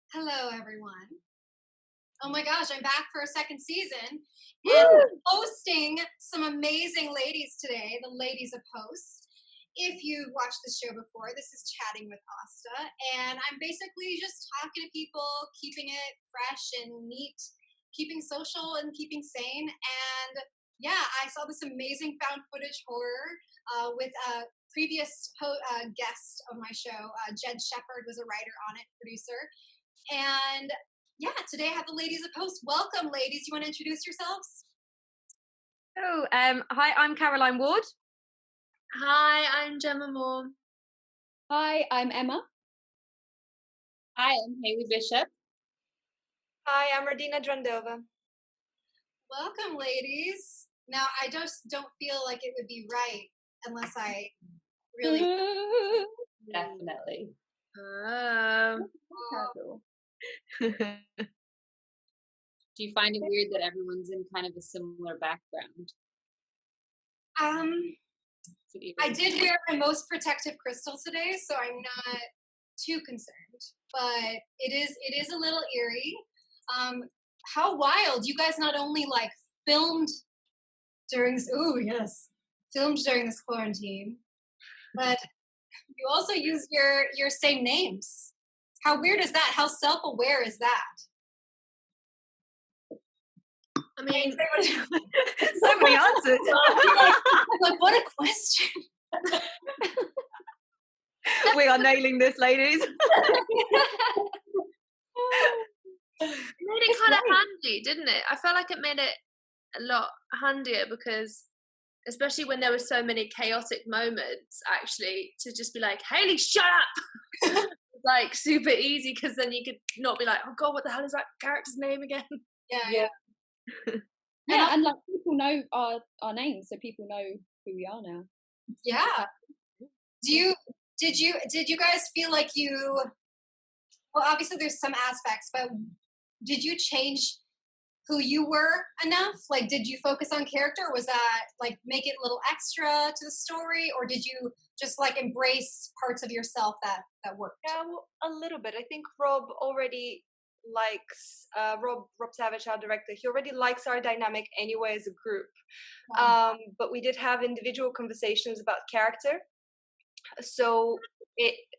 Hello, everyone. Oh my gosh, I'm back for a second season and Woo! hosting some amazing ladies today, the ladies of Host. If you've watched the show before, this is Chatting with Asta, and I'm basically just talking to people, keeping it fresh and neat, keeping social and keeping sane. And yeah, I saw this amazing found footage horror with a previous guest of my show. Jed Shepard was a writer on it, producer. And yeah, today I have the ladies of Host. Welcome, ladies. You want to introduce yourselves? Oh, hi, I'm Caroline Ward. Hi, I'm Gemma Moore. Hi, I'm Emma. Hi, I'm Haley Bishop. Hi, I'm Rodina Drandova. Welcome, ladies. Now, I just don't feel like it would be right unless I really. Definitely. Do you find it weird that everyone's in kind of a similar background? I did wear my most protective crystal today, so I'm not too concerned. But it is a little eerie. How wild! You guys not only like filmed during this. Ooh, yes, filmed during this quarantine, but you also use your same names. How weird is that? How self-aware is that? I mean, So many answers. like, what a question. We are nailing this, ladies. it made it kind of handy, didn't it? I felt like it made it a lot handier because, especially when there were so many chaotic moments, actually, to just be like, Haley, shut up! Like, super easy, because then you could not be like, oh god, what the hell is that character's name again? Yeah. Yeah, and like people know our names, so people know who we are now. Yeah. Did you guys feel like you? Well, obviously there's some aspects, but did you change who you were enough? Like, did you focus on character? Or was that like make it a little extra to the story, or did you just like embrace parts of yourself that worked? Yeah, well, a little bit. I think Rob already likes Rob Savage, our director. He already likes our dynamic anyway as a group. But we did have individual conversations about character. So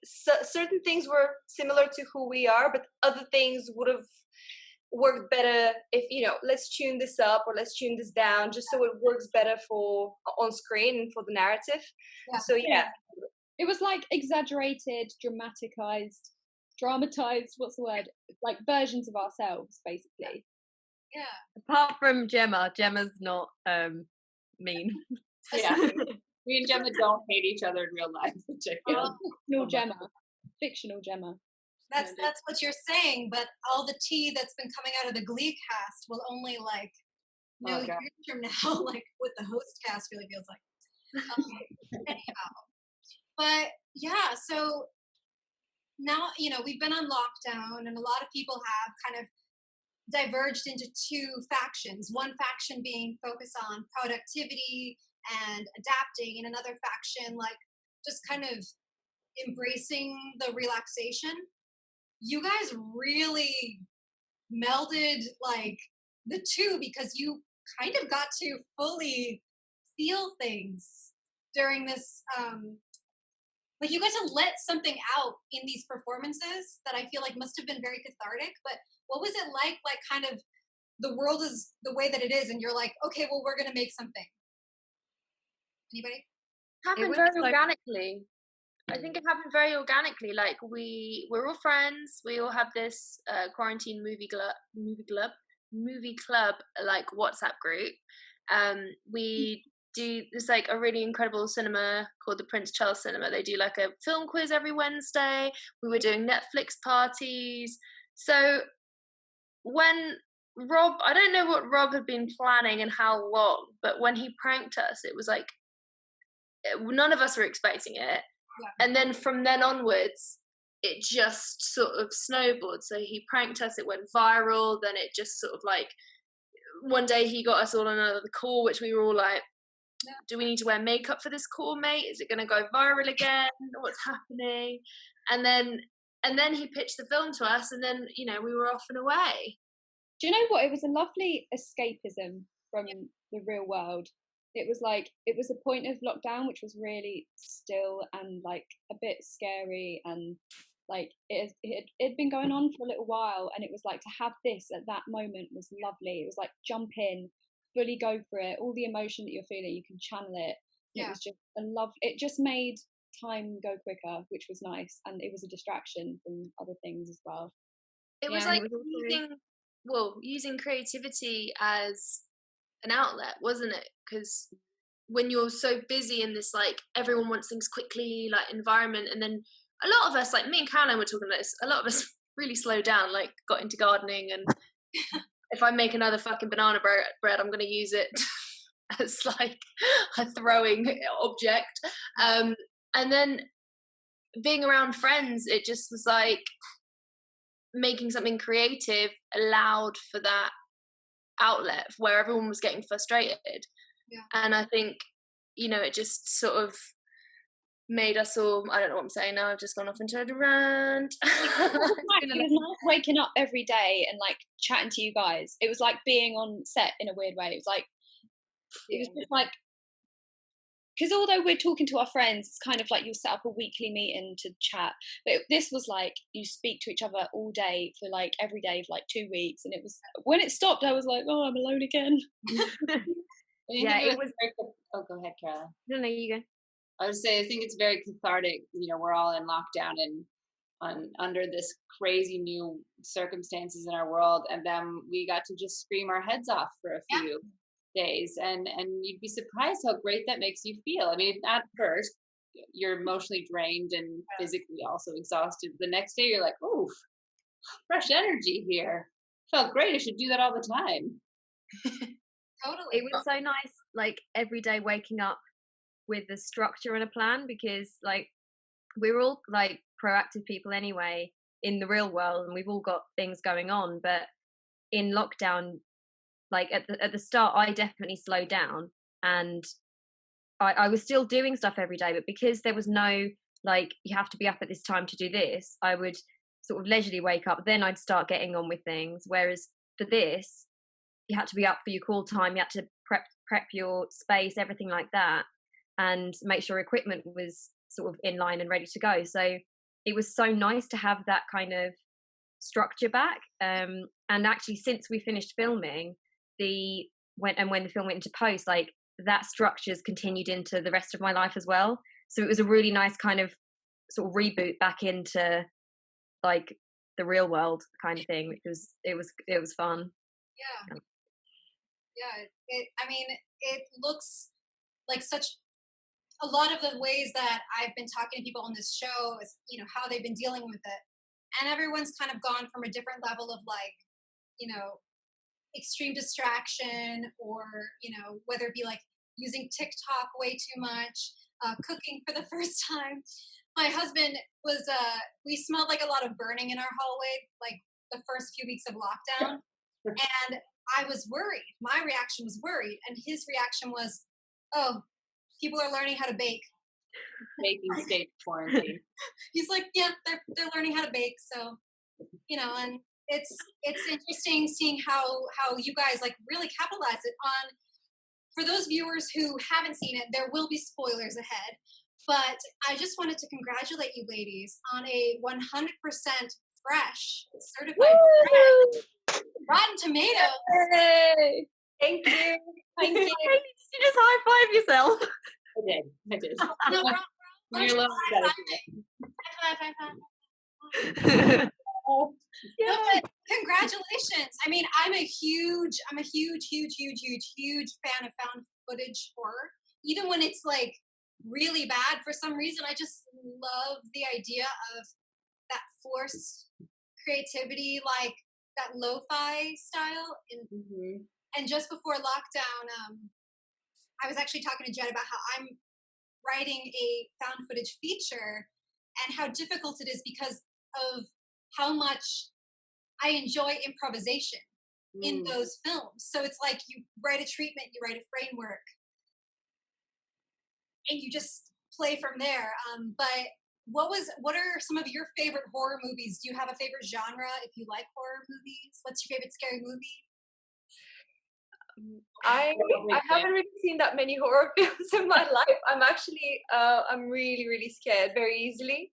certain things were similar to who we are, but other things would have worked better if, let's tune this up or let's tune this down, just so it works better for on screen and for the narrative. Yeah. So yeah. It was like exaggerated, dramatized, what's the word? Like versions of ourselves, basically. Yeah. Apart from Gemma's not mean. Yeah. Me and Gemma don't hate each other in real life, which I feel. Fictional Gemma. That's what you're saying, but all the tea that's been coming out of the Glee cast will only like years from now, like what the Host cast really feels like. Anyhow, but yeah, so now we've been on lockdown, and a lot of people have kind of diverged into two factions. One faction being focused on productivity and adapting, and another faction like just kind of embracing the relaxation. You guys really melded like the two because you kind of got to fully feel things during this like you got to let something out in these performances that I feel like must have been very cathartic. But what was it like kind of the world is the way that it is and you're like, okay, well, we're gonna make something. Anybody? Happened very organically. I think it happened very organically. Like we're all friends. We all have this quarantine movie club like WhatsApp group. We do this like a really incredible cinema called the Prince Charles Cinema. They do like a film quiz every Wednesday. We were doing Netflix parties. So when Rob, I don't know what Rob had been planning and how long, but when he pranked us, it was like none of us were expecting it. Yeah. And then from then onwards, it just sort of snowballed. So he pranked us, it went viral, then it just sort of like, one day he got us all on another call, which we were all like, do we need to wear makeup for this call, mate? Is it going to go viral again? What's happening? And then And then he pitched the film to us, and then, you know, we were off and away. Do you know what? It was a lovely escapism from the real world. It was like, it was a point of lockdown which was really still and like a bit scary, and like it had been going on for a little while, and it was like to have this at that moment was lovely. It was like jump in, fully go for it. All the emotion that you're feeling, you can channel it. Yeah. It was just it just made time go quicker, which was nice, and it was a distraction from other things as well. It was like using creativity as an outlet, wasn't it? Because when you're so busy in this like everyone wants things quickly like environment, and then a lot of us, like me and Caroline were talking about this, a lot of us really slowed down, like got into gardening, and if I make another fucking banana bread, I'm going to use it as like a throwing object. And then being around friends, it just was like making something creative allowed for that outlet where everyone was getting frustrated. Yeah. And I think, you know, it just sort of made us all, I don't know what I'm saying now, I've just gone off into a rant. It was nice waking up every day and like chatting to you guys. It was like being on set in a weird way. It was just like, because although we're talking to our friends, it's kind of like you set up a weekly meeting to chat, but this was like you speak to each other all day for like every day for like 2 weeks, and it was, when it stopped I was like, oh, I'm alone again. Yeah, it was oh, go ahead, Caroline. No, you go. I would say I think it's very cathartic. You know, we're all in lockdown and under this crazy new circumstances in our world, and then we got to just scream our heads off for a few days, and you'd be surprised how great that makes you feel. I mean, at first you're emotionally drained and physically also exhausted. The next day you're like, oh, fresh energy here. Felt great. I should do that all the time. Totally. It was so nice, like every day waking up with a structure and a plan, because like we're all like proactive people anyway in the real world, and we've all got things going on, but in lockdown, like at the start I definitely slowed down, and I was still doing stuff every day, but because there was no like you have to be up at this time to do this, I would sort of leisurely wake up, then I'd start getting on with things. Whereas for this, you had to be up for your call time, you had to prep your space, everything like that, and make sure equipment was sort of in line and ready to go. So it was so nice to have that kind of structure back. And actually, since we finished filming, when the film went into post, like that structure's continued into the rest of my life as well. So it was a really nice kind of sort of reboot back into like the real world kind of thing, which was it was fun. It looks like such a lot of the ways that I've been talking to people on this show is, you know, how they've been dealing with it, and everyone's kind of gone from a different level of like, you know, extreme distraction, or, you know, whether it be like using TikTok way too much, cooking for the first time. My husband was, we smelled like a lot of burning in our hallway, like the first few weeks of lockdown. And I was worried. My reaction was worried. And his reaction was, oh, people are learning how to bake. Baking state quarantine. He's like, yeah, they're learning how to bake. So, you know, and it's interesting seeing how you guys like really capitalize it on. For those viewers who haven't seen it, there will be spoilers ahead. But I just wanted to congratulate you ladies on a 100% fresh certified bread. Rotten Tomatoes. Yay! Thank you. Thank you. Did you just high five yourself? I did. No, You're No, but congratulations. I mean, I'm a huge fan of found footage horror. Even when it's like really bad, for some reason, I just love the idea of that forced creativity, like that lo-fi style. And just before lockdown, I was actually talking to Jed about how I'm writing a found footage feature and how difficult it is because of how much I enjoy improvisation in those films. So it's like you write a treatment, you write a framework, and you just play from there. But what are some of your favorite horror movies? Do you have a favorite genre if you like horror movies? What's your favorite scary movie? I haven't really seen that many horror films in my life. I'm actually I'm really, really scared very easily.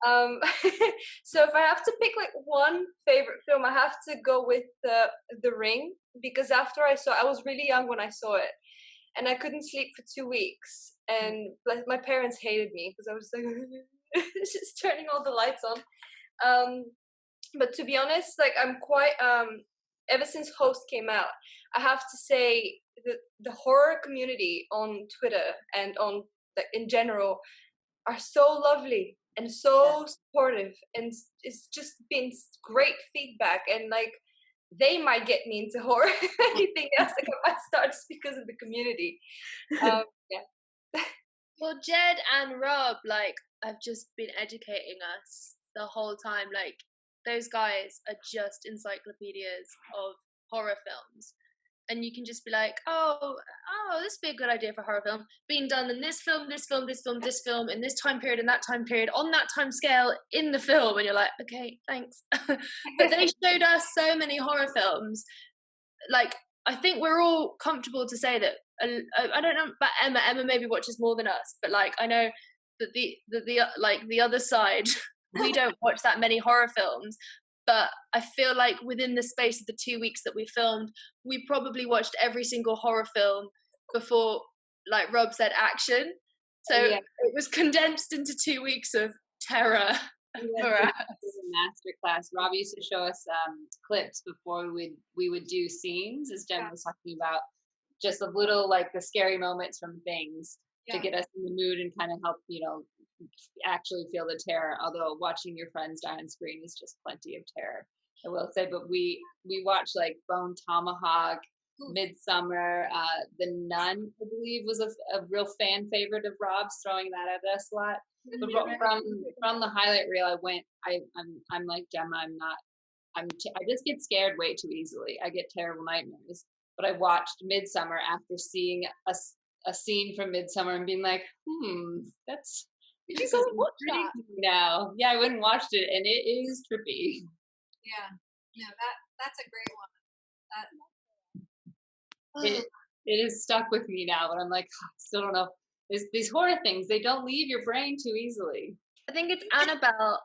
So if I have to pick like one favorite film, I have to go with The Ring, because after I was really young when I saw it, and I couldn't sleep for 2 weeks, and like my parents hated me because I was like just turning all the lights on. But to be honest, like I'm quite ever since Host came out, I have to say that the horror community on Twitter and on like in general are so lovely and so supportive, and it's just been great feedback, and like they might get me into horror if anything else, like I might start just because of the community. Yeah. Well, Jed and Rob, like, have just been educating us the whole time. Like, those guys are just encyclopedias of horror films. And you can just be like, oh, this would be a good idea for a horror film. Being done in this film, this film, this film, this film, in this time period, in that time period, on that time scale, in the film. And you're like, okay, thanks. But they showed us so many horror films. Like, I think we're all comfortable to say that, I don't know about Emma maybe watches more than us, but like, I know that the other side, we don't watch that many horror films. But I feel like within the space of the 2 weeks that we filmed, we probably watched every single horror film before, like Rob said, action. So it was condensed into 2 weeks of terror for us. It was a masterclass. Rob used to show us clips before we would do scenes, as Jen was talking about, just a little like the scary moments from things to get us in the mood and kind of help, actually feel the terror, although watching your friends die on screen is just plenty of terror, I will say. But we watched like Bone Tomahawk, Midsummer, The Nun, I believe, was a real fan favorite of Rob's, throwing that at us a lot. But from the highlight reel, I'm like Gemma, I just get scared way too easily. I get terrible nightmares. But I watched Midsummer after seeing a scene from Midsummer and being like, that's. Did you go and watch that? No, I went and watched it, and it is trippy. Yeah, that's a great one. It is stuck with me now, but I'm like, I still don't know. These horror things, they don't leave your brain too easily. I think it's Annabelle.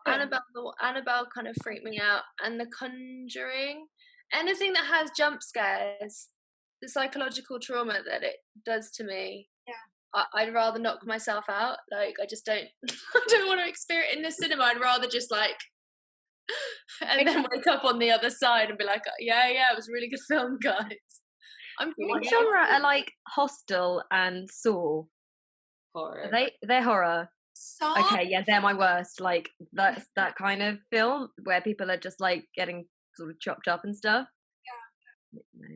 Annabelle kind of freaked me out, and The Conjuring. Anything that has jump scares, the psychological trauma that it does to me. Yeah. I'd rather knock myself out. Like, I just don't. I don't want to experience it in the cinema. I'd rather just like, and then wake up on the other side and be like, yeah, it was a really good film, guys. What genre are like Hostel and Saw? Horror. They're horror. Saw? Okay, yeah, they're my worst. Like that's that kind of film where people are just like getting sort of chopped up and stuff. No.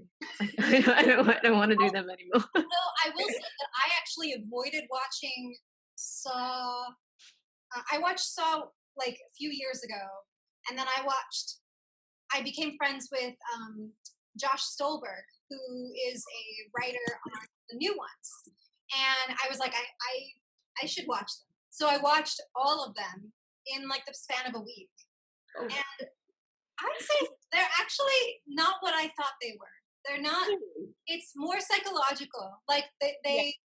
I don't want to do them anymore. No, I will say that I actually avoided watching Saw. I watched Saw like a few years ago, and then I became friends with Josh Stolberg, who is a writer on the new ones, and I was like, I should watch them. So I watched all of them in like the span of a week, and I'd say they're actually not what I thought they were. They're not. It's more psychological. Like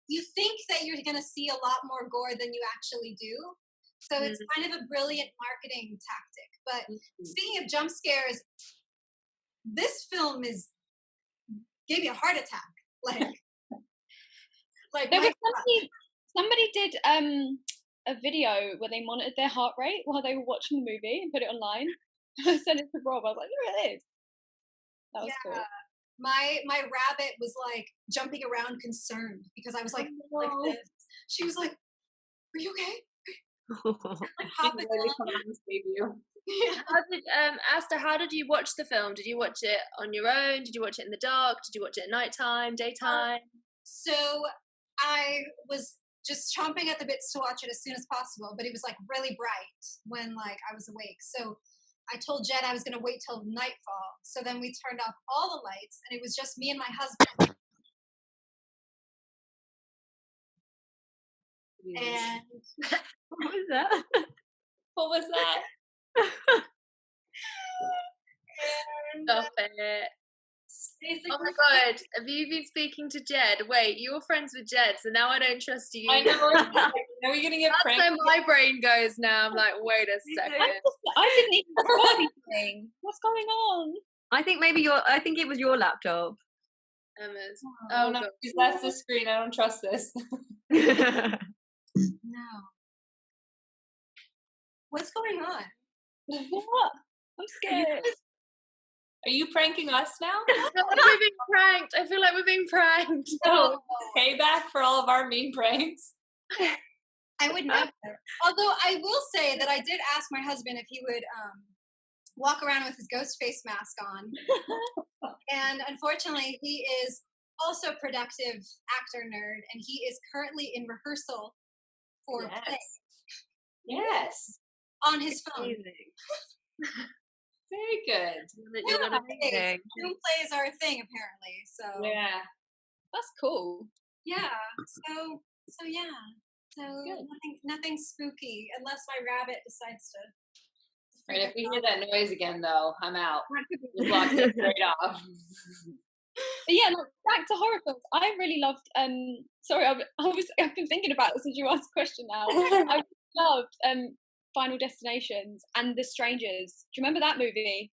you think that you're going to see a lot more gore than you actually do. So it's kind of a brilliant marketing tactic. But speaking of jump scares, this film gave me a heart attack. Like there was somebody did a video where they monitored their heart rate while they were watching the movie and put it online. I sent it to Rob. I was like, look at this. That was cool. My rabbit was like jumping around concerned because I was like this. She was like, "Are you okay?" Like hopping on. Asta, how did you watch the film? Did you watch it on your own? Did you watch it in the dark? Did you watch it at nighttime, daytime? So I was just chomping at the bits to watch it as soon as possible, but it was like really bright when like I was awake. So I told Jen I was going to wait till nightfall. So then we turned off all the lights, and it was just me and my husband. And what was that? What was that? Stop it. Oh my god, have you been speaking to Jed? Wait, you were friends with Jed, so now I don't trust you. I know. Are we gonna get pranked? That's where my brain goes now. I'm like, wait a second. I didn't even record anything. What's going on? I think it was your laptop. Emma's. Oh no, that's the screen. I don't trust this. No. What's going on? What? I'm scared. Are you pranking us now? No, we're being pranked. I feel like we're being pranked. No. Payback for all of our mean pranks. I would never. Although I will say that I did ask my husband if he would walk around with his ghost face mask on. And unfortunately, he is also a productive actor nerd, and he is currently in rehearsal for a play. Yes. On his phone. Very good. Yeah, Zoom plays are a thing apparently. So yeah, that's cool. Yeah. So yeah. So nothing spooky unless my rabbit decides to. Right, if we hear that noise again, though, I'm out. Just block it straight off. But yeah, back to horror films. I really loved. Sorry, I've been thinking about this as you asked the question now. I loved Final Destinations and The Strangers. Do you remember that movie?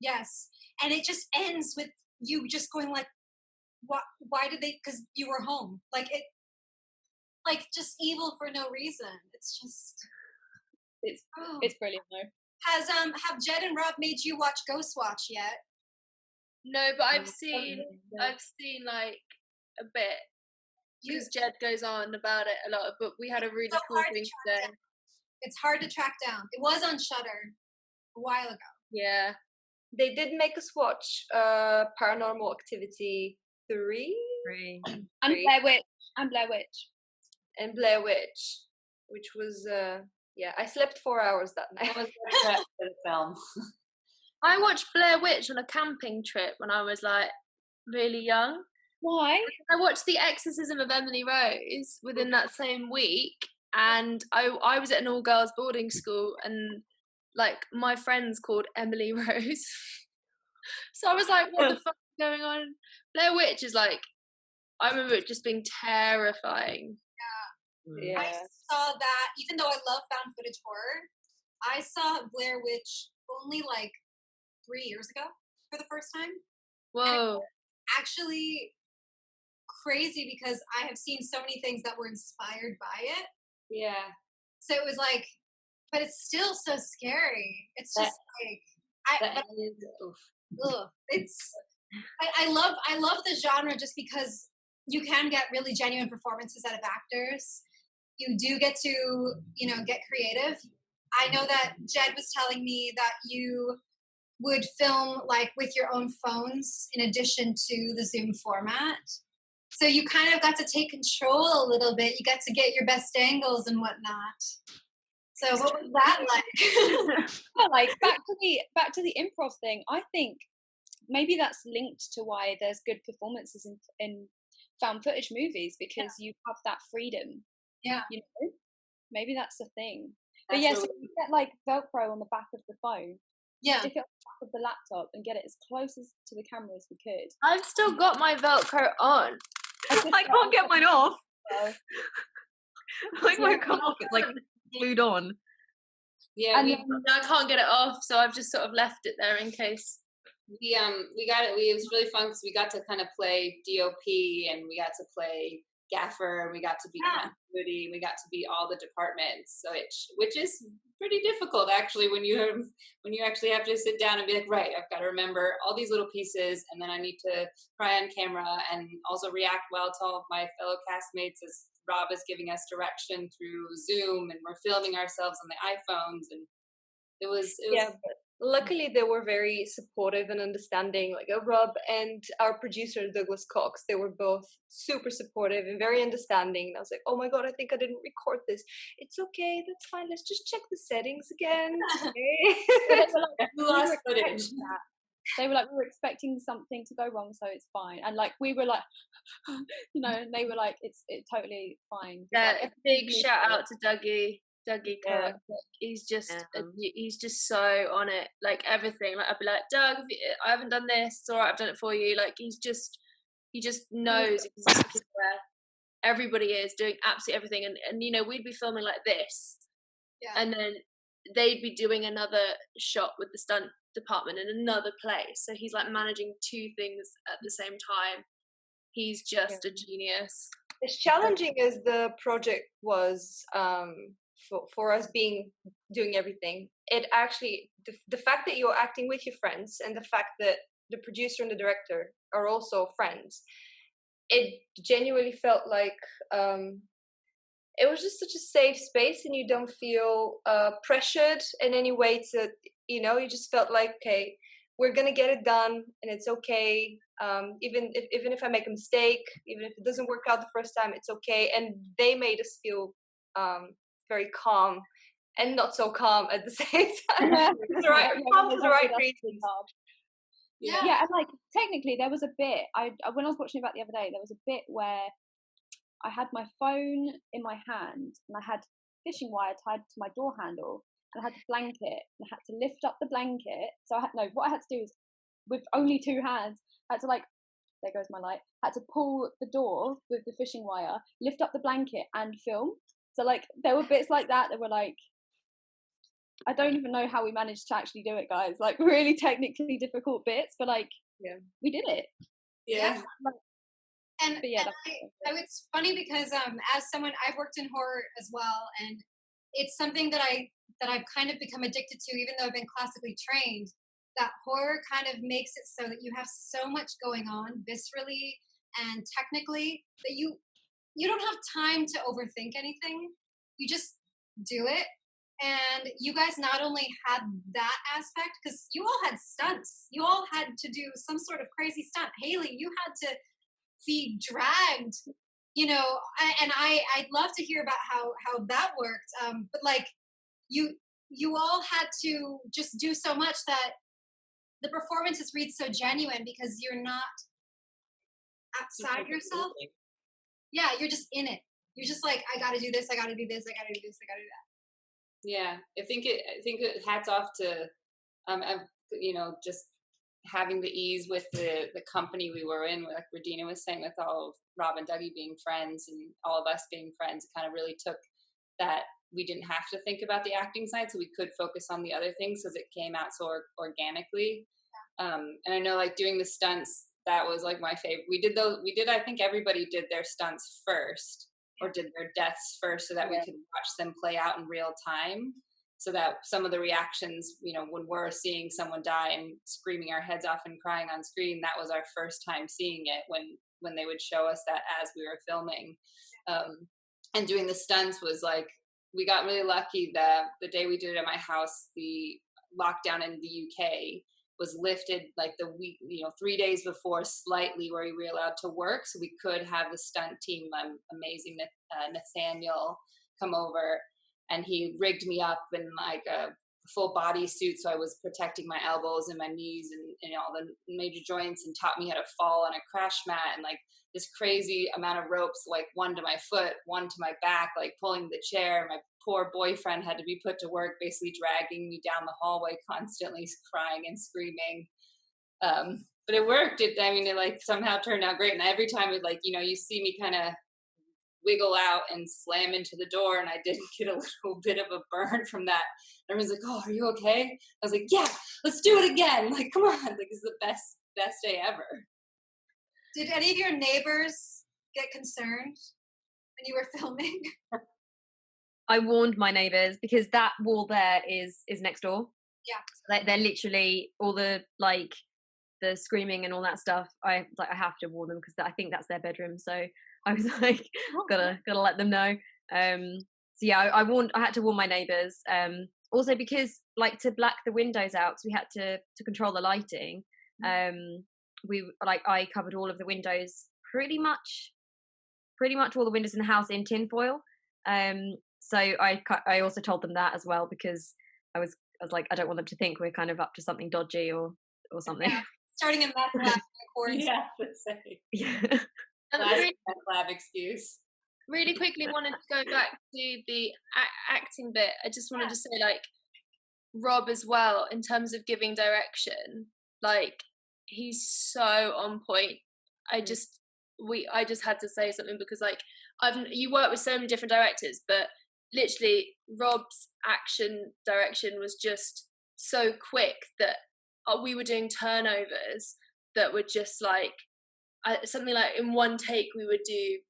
Yes. And it just ends with you just going like, why did they? Because you were home. Like it. Like just evil for no reason. It's just. It's brilliant though. Have Jed and Rob made you watch Ghost Watch yet? No, but I've seen like a bit. Because Jed goes on about it a lot, but we had a really cool thing today. It's hard to track down. It was on Shudder a while ago. Yeah. They did make us watch Paranormal Activity 3. And Blair Witch. And Blair Witch, which was I slept 4 hours that night. That was for the film. I watched Blair Witch on a camping trip when I was like really young. Why? I watched The Exorcism of Emily Rose within that same week, and I was at an all-girls boarding school, and like my friends called Emily Rose. So I was like, what the fuck is going on? Blair Witch is like, I remember it just being terrifying. Yeah. I saw that, even though I love found footage horror, I saw Blair Witch only like 3 years ago for the first time. Whoa. Actually crazy because I have seen so many things that were inspired by it. Yeah. So it was like, but it's still so scary. It's just I love the genre just because you can get really genuine performances out of actors. You do get to, get creative. I know that Jed was telling me that you would film like with your own phones in addition to the Zoom format. So you kind of got to take control a little bit. You got to get your best angles and whatnot. So what was that like? Like back to the improv thing. I think maybe that's linked to why there's good performances in found footage movies, because you have that freedom. Yeah. Maybe that's the thing. But yes, so we get like Velcro on the back of the phone. Yeah. Stick it on the back of the laptop and get it as close to the camera as we could. I've still got my Velcro on. I can't get mine off. Mine won't come off. It's like glued on. Yeah, I can't get it off, so I've just sort of left it there in case. We got it. It was really fun because we got to kind of play DOP, and we got to play gaffer, and we got to be continuity, and we got to be all the departments. So which is pretty difficult actually when you actually have to sit down and be like, right, I've got to remember all these little pieces, and then I need to cry on camera and also react well to all of my fellow castmates as Rob is giving us direction through Zoom, and we're filming ourselves on the iPhones, and it was but luckily they were very supportive and understanding. Like Rob and our producer Douglas Cox, they were both super supportive and very understanding. And I was like, oh my god, I think I didn't record this. It's okay, that's fine, let's just check the settings again. We lost footage. They were like, we were expecting something to go wrong, so it's fine. And like we were like, and they were like, it's totally fine. Yeah, a big shout out to Dougie. Dougie Yeah. Cook. He's just so on it. Like everything. Like I'd be like, Doug, I haven't done this. It's alright, I've done it for you. Like he just knows exactly where everybody is, doing absolutely everything. And you know, we'd be filming like this, and then they'd be doing another shot with the stunt department in another place. So he's like managing two things at the same time. He's just a genius. As challenging as the project was for us doing everything, it actually the fact that you're acting with your friends and the fact that the producer and the director are also friends, it genuinely felt like it was just such a safe space, and you don't feel pressured in any way to, you know, you just felt like, okay, we're gonna get it done, and it's okay. Even if I make a mistake, even if it doesn't work out the first time, it's okay. And they made us feel very calm and not so calm at the same time. Calm for the right reasons. Yeah, and like technically there was a bit when I was watching it back the other day, there was a bit where I had my phone in my hand and I had fishing wire tied to my door handle, and I had the blanket and I had to lift up the blanket. So what I had to do is, with only two hands, I had to there goes my light, I had to pull the door with the fishing wire, lift up the blanket and film. So like there were bits like that were like, I don't even know how we managed to actually do it, guys. Like really technically difficult bits, but like we did it. Yeah. It's funny because as someone, I've worked in horror as well, and it's something that I've kind of become addicted to, even though I've been classically trained. That horror kind of makes it so that you have so much going on viscerally and technically that you don't have time to overthink anything. You just do it. And you guys not only had that aspect, because you all had stunts. You all had to do some sort of crazy stunt. Haley, you had to be dragged, you know, and I'd love to hear about how that worked. But like you all had to just do so much that the performances read so genuine because you're not outside yourself. Yeah, you're just in it. You're just like, I gotta do this, I gotta do this, I gotta do this, I gotta do that. Yeah, I think it hats off to, you know, just having the ease with the company we were in. Like Rodina was saying, with all of Rob and Dougie being friends and all of us being friends, kind of really took that we didn't have to think about the acting side, so we could focus on the other things because it came out so organically. And I know, like, doing the stunts, that was like my favorite. We did I think everybody did their stunts first, or did their deaths first, so that we could watch them play out in real time, so that some of the reactions, you know, when we're seeing someone die and screaming our heads off and crying on screen, that was our first time seeing it when they would show us that as we were filming. And doing the stunts was like, we got really lucky. The day we did it at my house, the lockdown in the UK was lifted like the week, you know, 3 days before, slightly, where we were allowed to work, so we could have the stunt team, amazing Nathaniel, come over, and he rigged me up in like a full body suit, so I was protecting my elbows and my knees and all the major joints, and taught me how to fall on a crash mat, and like this crazy amount of ropes, like one to my foot, one to my back, like pulling the chair. My poor boyfriend had to be put to work, basically dragging me down the hallway, constantly crying and screaming. But it worked. It like somehow turned out great. And every time it, like, you know, you see me kind of wiggle out and slam into the door, and I did get a little bit of a burn from that. Everyone's like, "Oh, are you okay?" I was like, "Yeah, let's do it again. Like, come on. Like, it's the best day ever." Did any of your neighbors get concerned when you were filming? I warned my neighbors, because that wall there is next door. Yeah. So they're literally all the, like, the screaming and all that stuff. I have to warn them, because I think that's their bedroom. So I was like, gotta let them know. So yeah, I had to warn my neighbors. Also because, like, to black the windows out, so we had to control the lighting. I covered all of the windows, pretty much all the windows in the house in tinfoil. So I also told them that as well, because I was like, I don't want them to think we're kind of up to something dodgy or something. Yeah. Starting in that lab. Yeah, let's say. Yeah. Lab excuse. really quickly wanted to go back to the acting bit. I just wanted to say, like, Rob as well, in terms of giving direction, like, he's so on point. I just had to say something because, like, you work with so many different directors, but literally Rob's action direction was just so quick that we were doing turnovers that were just like something like in one take we would do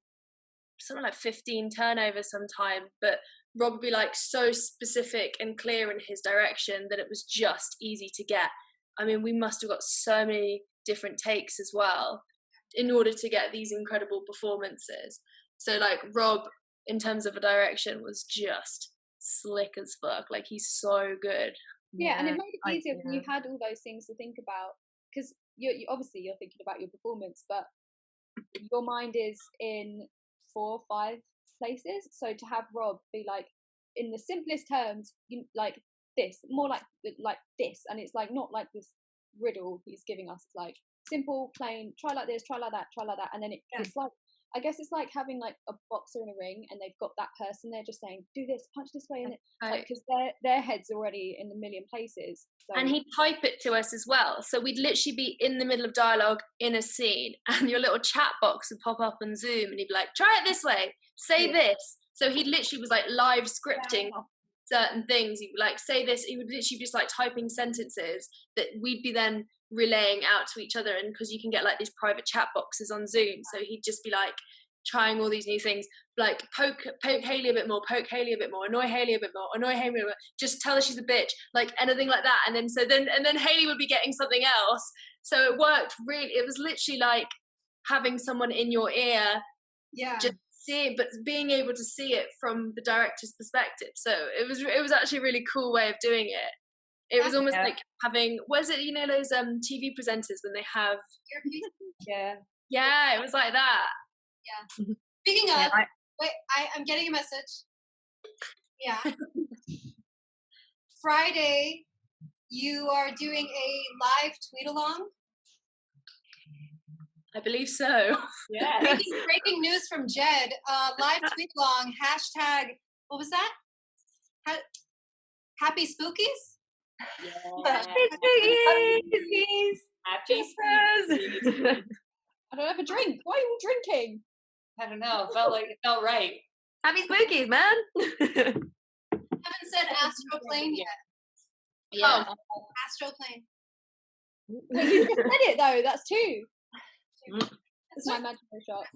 something like 15 turnovers sometime, but Rob would be like so specific and clear in his direction that it was just easy to get. I mean, we must have got so many different takes as well in order to get these incredible performances. So like Rob, in terms of a direction, was just slick as fuck. Like, he's so good. Yeah, and it made it easier when you had all those things to think about, because you obviously you're thinking about your performance, but your mind is in 4 or 5 places. So to have Rob be like, in the simplest terms, like this, more like this, and it's like not like this riddle he's giving us. It's like simple, plain. Try like this, try like that, and then it's like, I guess it's like having like a boxer in a ring, and they've got that person there just saying, "Do this, punch this way," and like because their head's already in a million places. So. And he'd type it to us as well. So we'd literally be in the middle of dialogue in a scene, and your little chat box would pop up on Zoom, and he'd be like, "Try it this way, say this." So he literally was like live scripting certain things. He'd be like, "Say this." He would literally be just like typing sentences that we'd be then relaying out to each other, and because you can get like these private chat boxes on Zoom, so he'd just be like trying all these new things, like poke Hayley a bit more, poke Hayley a bit more, annoy Hayley a bit more, annoy Hayley a bit more, just tell her she's a bitch, like anything like that. And then Hayley would be getting something else. So it worked really. It was literally like having someone in your ear, just seeing, but being able to see it from the director's perspective. So it was actually a really cool way of doing it. It was almost like having, was it, you know, those TV presenters when they have it was like that. Speaking of, I'm getting a message. Friday, you are doing a live tweet along. I believe so. Yeah. Breaking news from Jed. Live tweet along. # what was that? Happy Spookies? Yeah. Happy Spookies! Happy Spookies! I don't have a drink. Why are you all drinking? I don't know. It felt right. Happy Spookies, man! Haven't said astral plane yet. Yeah. Astral plane. Well, you just said it though. That's 2. That's my imaginary shot.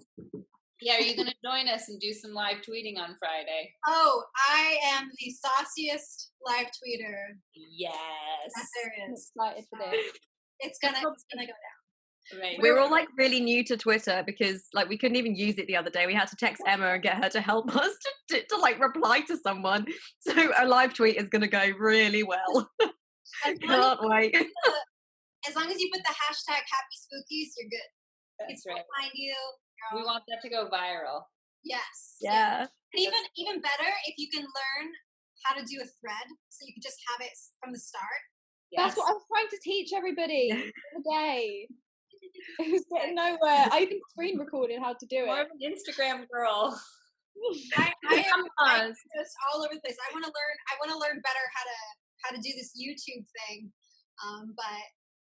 Yeah, are you going to join us and do some live tweeting on Friday? Oh, I am the sauciest live tweeter. Yes. That there is. I'm excited for this. It's gonna go down. Right. We're all like really new to Twitter because like we couldn't even use it the other day. We had to text Emma and get her to help us to like reply to someone. So a live tweet is going to go really well. Can't wait. As long as you put the # Happy Spookies, you're good. That's right. Find you. We want that to go viral. Yes. Yeah. And even better if you can learn how to do a thread, so you can just have it from the start. Yes. That's what I was trying to teach everybody the other day. It was getting nowhere. I even screen recorded how to do it. More of an Instagram girl. I am just all over the place. I want to learn better how to do this YouTube thing. But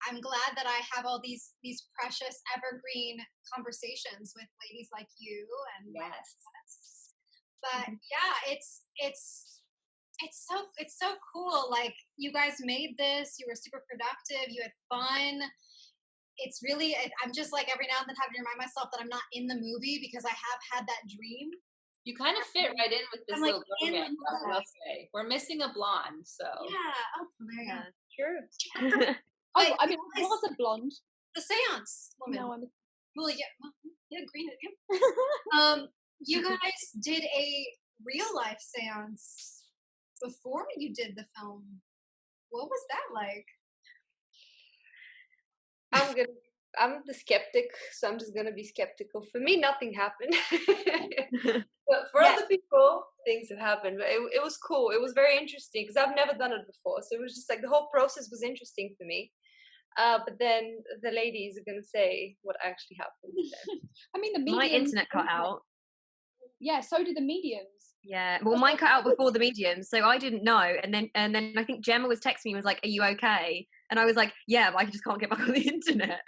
I'm glad that I have all these precious evergreen conversations with ladies like you and But yeah, it's so cool. Like, you guys made this. You were super productive. You had fun. It's really, I'm just like every now and then having to remind myself that I'm not in the movie because I have had that dream. You kind of fit right in with this little girl gang, I will say. We're missing a blonde, so. Yeah. Oh, there you go. True. Oh, I mean, I was a blonde. The seance woman. No, I'm a... Well, yeah, green. Yeah. You guys did a real life seance before you did the film. What was that like? I'm the skeptic, so I'm just gonna be skeptical. For me, nothing happened. But for other people, things have happened. But it was cool. It was very interesting because I've never done it before. So it was just like the whole process was interesting for me. But then the ladies are gonna say what actually happened. I mean, the my internet cut out. yeah, so did the mediums. Yeah, well, mine cut out before the mediums, so I didn't know. And then I think Gemma was texting me and was like, "Are you okay?" And I was like, "Yeah, but I just can't get back on the internet."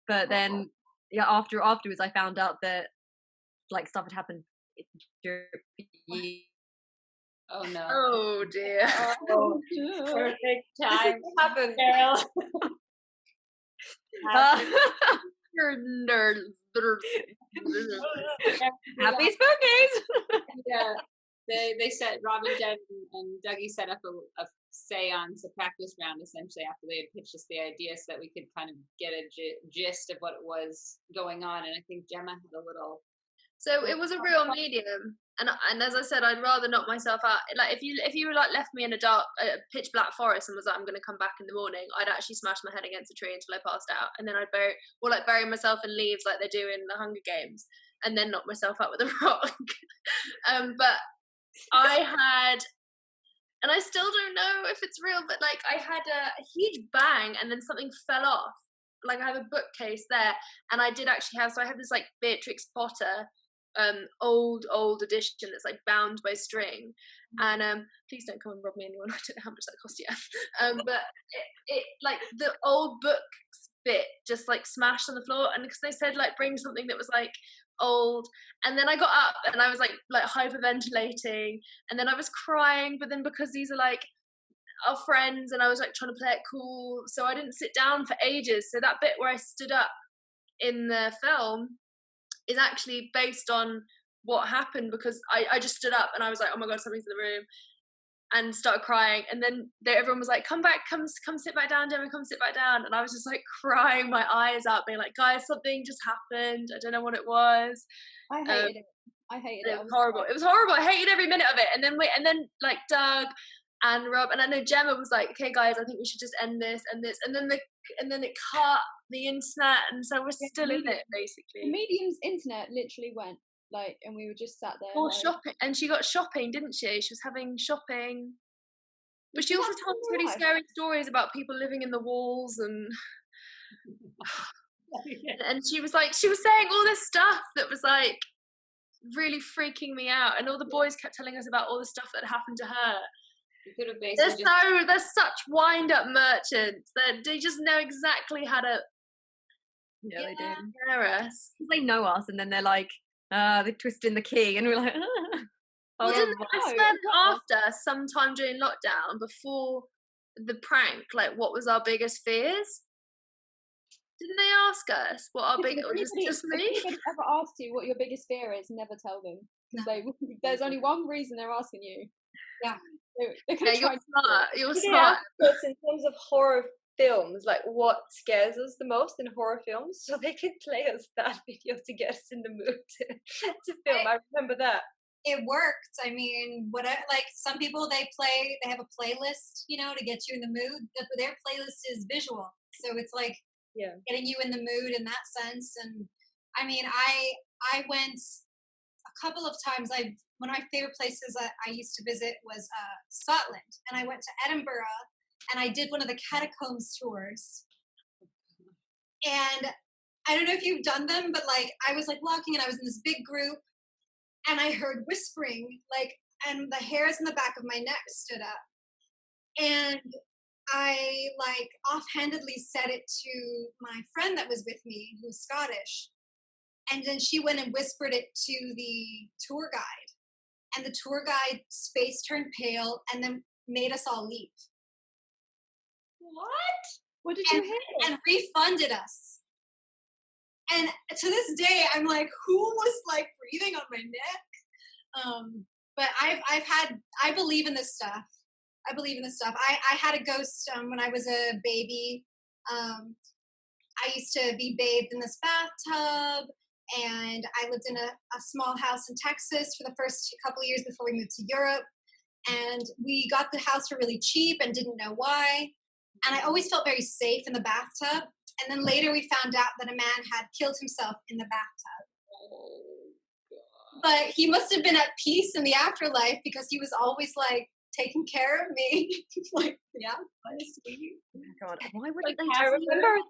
But then, yeah, afterwards, I found out that like stuff had happened. Oh no! Oh dear! Oh, perfect time. What happened? Cheryl. Happy Spookies! Yeah, they set Robin, Jen, and Dougie set up a seance, a practice round, essentially after they had pitched us the idea, so that we could kind of get a gist of what it was going on. And I think Gemma had a little. So it was a real medium, and as I said, I'd rather knock myself out. Like if you were like left me in a dark, pitch black forest and was like, I'm going to come back in the morning, I'd actually smash my head against a tree until I passed out, and then I'd bury myself in leaves like they do in the Hunger Games, and then knock myself out with a rock. But I had, and I still don't know if it's real, but like I had a huge bang, and then something fell off. Like I have a bookcase there, and I did actually have. So I have this like Beatrix Potter. Old edition that's like bound by string, and please don't come and rob me, anyone. I don't know how much that cost you. But it like the old books bit just like smashed on the floor, and because they said like bring something that was like old, and then I got up and I was like hyperventilating, and then I was crying, but then because these are like our friends and I was like trying to play it cool, so I didn't sit down for ages. So that bit where I stood up in the film is actually based on what happened, because I just stood up and I was like, oh my god, something's in the room, and started crying, and then everyone was like, come back, come sit back down, Gemma, come sit back down, and I was just like crying my eyes out, being like, guys, something just happened, I don't know what it was. I hated it. It was horrible. It was horrible. I hated every minute of it. And then like Doug and Rob, and I know Gemma was like, okay guys, I think we should just end this, and then it cut the internet, and so we're still in it basically. The medium's internet literally went, like, and we were just sat there. Or shopping, and she got shopping, didn't she? She was having shopping, but she also told us really scary stories about people living in the walls, and and she was saying all this stuff that was like really freaking me out, and all the boys kept telling us about all the stuff that happened to her. They're such wind-up merchants that they just know exactly how to. Yeah, they do. Scare us. They know us, and then they're like, they're twisting the key, and we're like, Well, didn't I spend after sometime during lockdown, before the prank, like what was our biggest fears? Didn't they ask us what our biggest? Or just me? If anybody ever asks you what your biggest fear is, never tell them, because there's only one reason they're asking you. Yeah. You're smart. You're smart. In terms of horror films, like what scares us the most in horror films, so they can play us that video to get us in the mood to film. I remember that. It worked. I mean, like some people they have a playlist, to get you in the mood. Their playlist is visual, so it's like getting you in the mood in that sense. And I mean, I went a couple of times. One of my favorite places I used to visit was Scotland, and I went to Edinburgh, and I did one of the catacombs tours. And I don't know if you've done them, but like I was like walking, and I was in this big group, and I heard whispering, like, and the hairs in the back of my neck stood up, and I like offhandedly said it to my friend that was with me, who's Scottish, and then she went and whispered it to the tour guide. And the tour guide's face turned pale and then made us all leave. What did you hear? And refunded us. And to this day, I'm like, who was like breathing on my neck? But I believe in this stuff. I had a ghost when I was a baby. I used to be bathed in this bathtub. And I lived in a small house in Texas for the first couple of years before we moved to Europe. And we got the house for really cheap and didn't know why. And I always felt very safe in the bathtub. And then later we found out that a man had killed himself in the bathtub. Oh, God. But he must have been at peace in the afterlife, because he was always like taking care of me. Like, yeah, sweet. Oh my god, why would they? I remember.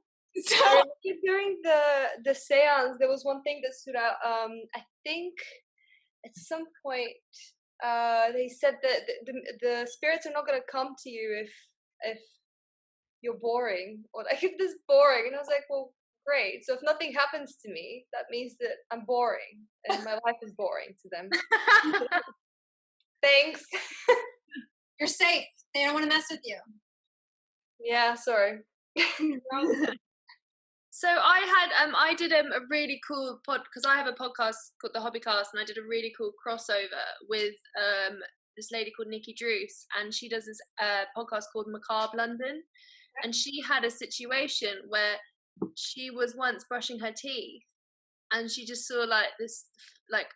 So during the seance, there was one thing that stood out. I think at some point they said that the spirits are not going to come to you if you're boring, or like if this is boring. And I was like, well, great. So if nothing happens to me, that means that I'm boring and my life is boring to them. Thanks. You're safe. They don't want to mess with you. Yeah, sorry. So I did a really cool because I have a podcast called The Hobbycast, and I did a really cool crossover with this lady called Nikki Druce, and she does this podcast called Macabre London, and she had a situation where she was once brushing her teeth, and she just saw like this like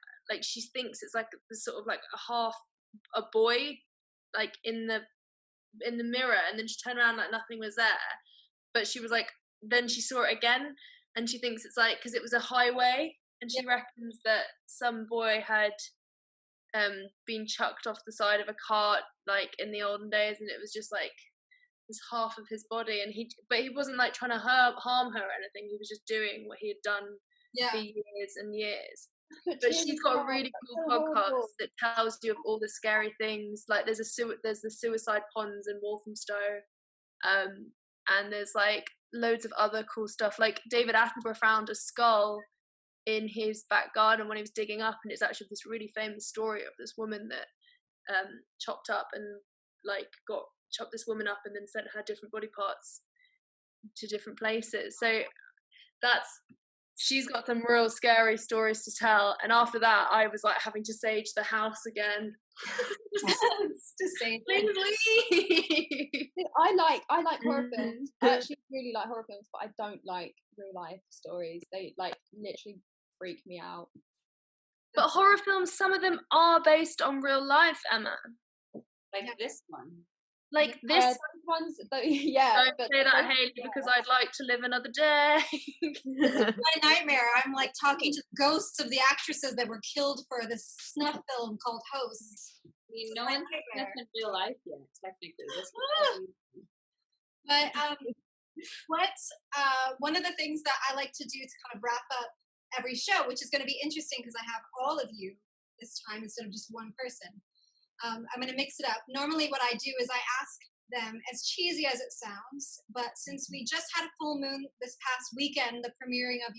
she thinks it's like this sort of like a half a boy like in the mirror, and then she turned around like nothing was there, but she was like, then she saw it again, and she thinks it's like because it was a highway, and she reckons that some boy had been chucked off the side of a cart like in the olden days, and it was just like this half of his body, and he wasn't like trying to harm her or anything. He was just doing what he had done for years and years. But she's got a really cool podcast that tells you of all the scary things. Like there's the suicide ponds in Walthamstow, and there's like loads of other cool stuff. Like David Attenborough found a skull in his back garden when he was digging up, and it's actually this really famous story of this woman that chopped this woman up and then sent her different body parts to different places. So she's got some real scary stories to tell. And after that, I was like having to sage the house again. To sage I like horror films. I actually really like horror films, but I don't like real life stories. They like literally freak me out. But horror films, some of them are based on real life, Emma. Like this one. Like this ones, don't say that, Hayley, because I'd like to live another day. My nightmare. I'm like talking to ghosts of the actresses that were killed for this snuff film called Hosts. I mean, no one's snuffed in real life yet, technically. But one of the things that I like to do to kind of wrap up every show, which is going to be interesting because I have all of you this time instead of just one person. I'm going to mix it up. Normally what I do is I ask them, as cheesy as it sounds, but since we just had a full moon this past weekend, the premiering of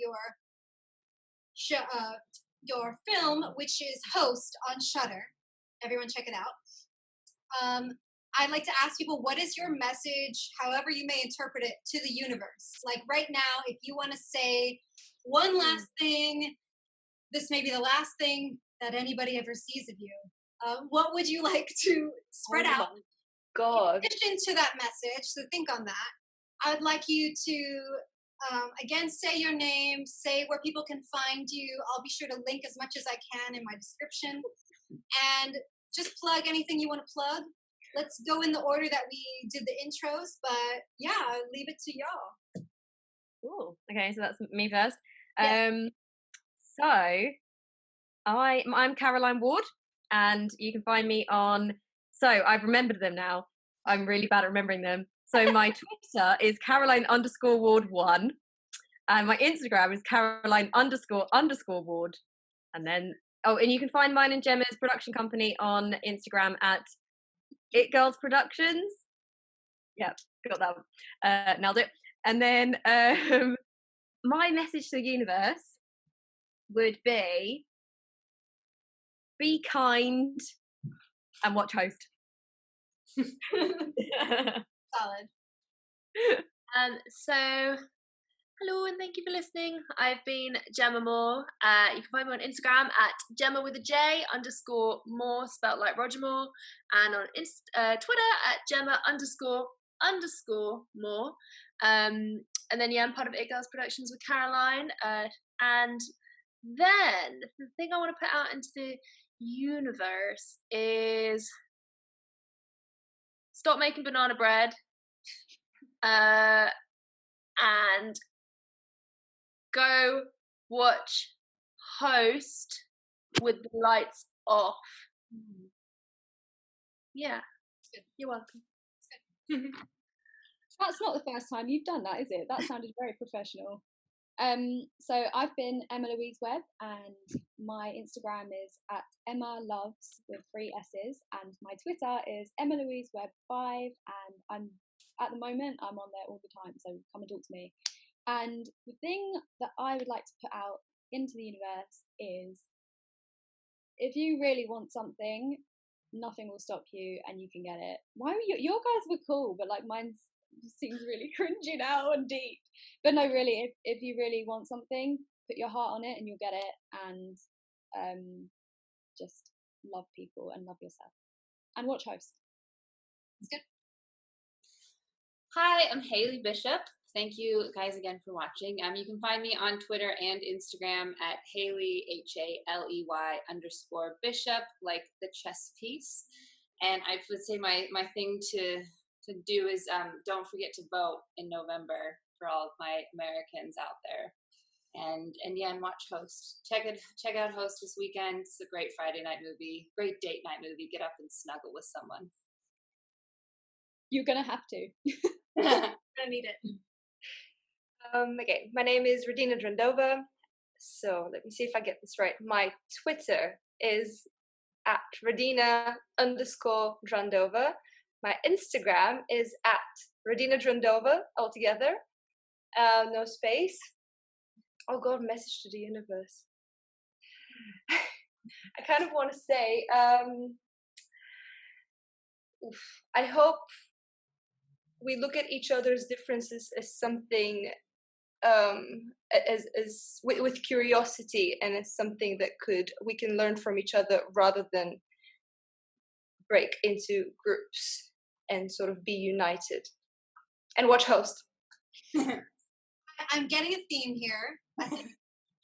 your film, which is Host on Shudder. Everyone check it out. I'd like to ask people, what is your message, however you may interpret it, to the universe? Like right now, if you want to say one last thing, this may be the last thing that anybody ever sees of you. What would you like to spread out? God. In addition to that message, so think on that. I would like you to, again, say your name, say where people can find you. I'll be sure to link as much as I can in my description. And just plug anything you want to plug. Let's go in the order that we did the intros, but yeah, I'll leave it to y'all. Cool. Okay, so that's me first. Yeah. So I'm Caroline Ward, and you can find me on. So I've remembered them now. I'm really bad at remembering them. So my Twitter is Caroline_Ward1, and my Instagram is Caroline__Ward, and then and you can find mine and Gemma's production company on Instagram at It Girls Productions. Yeah, got that one. Nailed it. And then my message to the universe would be kind and watch Host. Solid. So hello and thank you for listening. I've been Gemma Moore. You can find me on Instagram at Gemma with a J _Moore, spelled like Roger Moore, and on Twitter at Gemma__Moore. And then I'm part of It Girls Productions with Caroline. And then the thing I want to put out into the universe is stop making banana bread. And go watch Host with the lights off. Yeah, you're welcome. That's not the first time you've done that, is it? That sounded very professional. So I've been Emma Louise Webb, and my Instagram is at Emma Loves with 3 S's, and my Twitter is Emma Louise Webb 5, and at the moment I'm on there all the time, so come and talk to me. And the thing that I would like to put out into the universe is, if you really want something, nothing will stop you, and you can get it. Why were your guys were cool, but like mine seems really cringy now and deep. But no, really, if you really want something, put your heart on it and you'll get it. And just love people and love yourself. And watch Host. It's good. Hi, I'm Haley Bishop. Thank you guys again for watching. You can find me on Twitter and Instagram at Haley, HALEY_Bishop, like the chess piece. And I would say my thing to do is don't forget to vote in November for all of my Americans out there. And yeah, and watch Host. Check out Host this weekend. It's a great Friday night movie, great date night movie. Get up and snuggle with someone. You're gonna have to. I need it. Okay, my name is Rodina Drandova. So let me see if I get this right. My Twitter is at Rodina_Drandova. My Instagram is at Rodina Drandova altogether. No space. Oh God, message to the universe. I kind of want to say, I hope we look at each other's differences as something, as with curiosity, and as something that we can learn from each other rather than break into groups and sort of be united. And watch Host. I'm getting a theme here. I think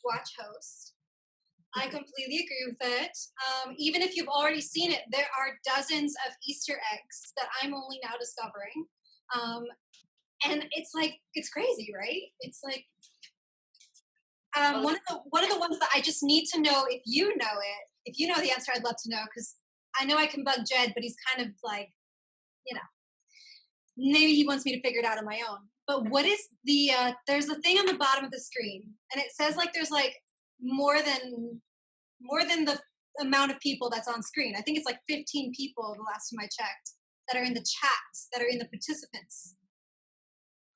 watch Host. I completely agree with it. Even if you've already seen it, there are dozens of Easter eggs that I'm only now discovering. And it's crazy, right? It's like one of the ones that I just need to know if you know it. If you know the answer, I'd love to know, because I know I can bug Jed, but he's kind of like, maybe he wants me to figure it out on my own. But what is there's a thing on the bottom of the screen, and it says like there's like more than the amount of people that's on screen. I think it's like 15 people the last time I checked that are in the chat, that are in the participants.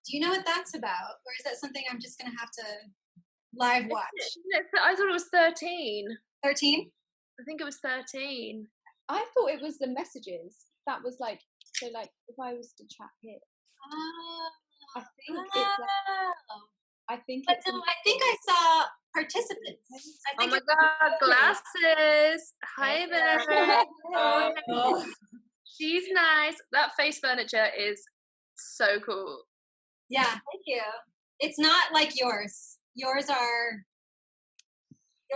Do you know what that's about? Or is that something I'm just going to have to live watch? I thought it was 13. 13? I think it was 13. I thought it was the messages. That was like, so like if I was to chat here. I think it's like, I think I saw participants. Oh my God, glasses. Hi there. Oh. She's nice. That face furniture is so cool. Yeah, thank you. It's not like yours. Yours are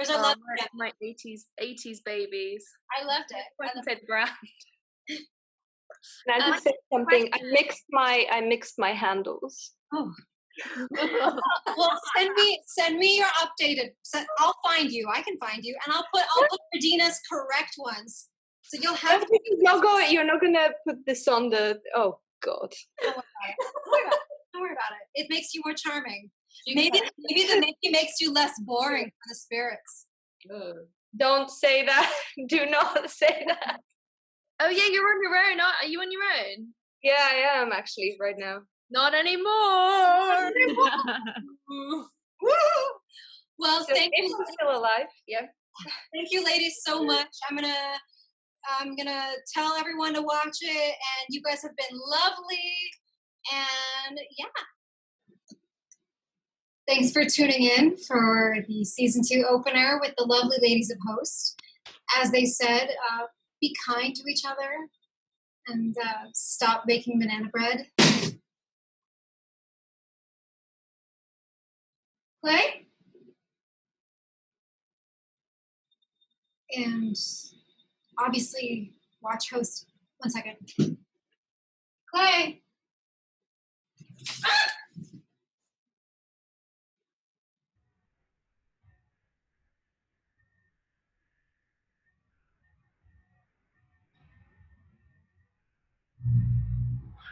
lovely. My 80s babies. I loved it. I can say the brand. And I just said something. I mixed my handles. Oh. Well, send me your updated. I'll find you. I can find you, and I'll put Rodina's correct ones. So you'll have. You're not gonna put this on the. Oh God. Don't worry about it. It makes you more charming. Maybe the Mickey makes you less boring for the spirits. Don't say that. Do not say that. Oh yeah, you're on your own. Are you on your own? Yeah, I am actually right now. Not anymore. Well, thank you. I'm still alive. Yeah. Thank you, ladies, so much. I'm gonna tell everyone to watch it, and you guys have been lovely. And yeah, thanks for tuning in for the season 2 opener with the lovely ladies of Host. As they said, be kind to each other and stop making banana bread. Clay? And obviously watch Host. 1 second. Clay! Ah!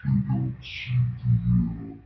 You don't see the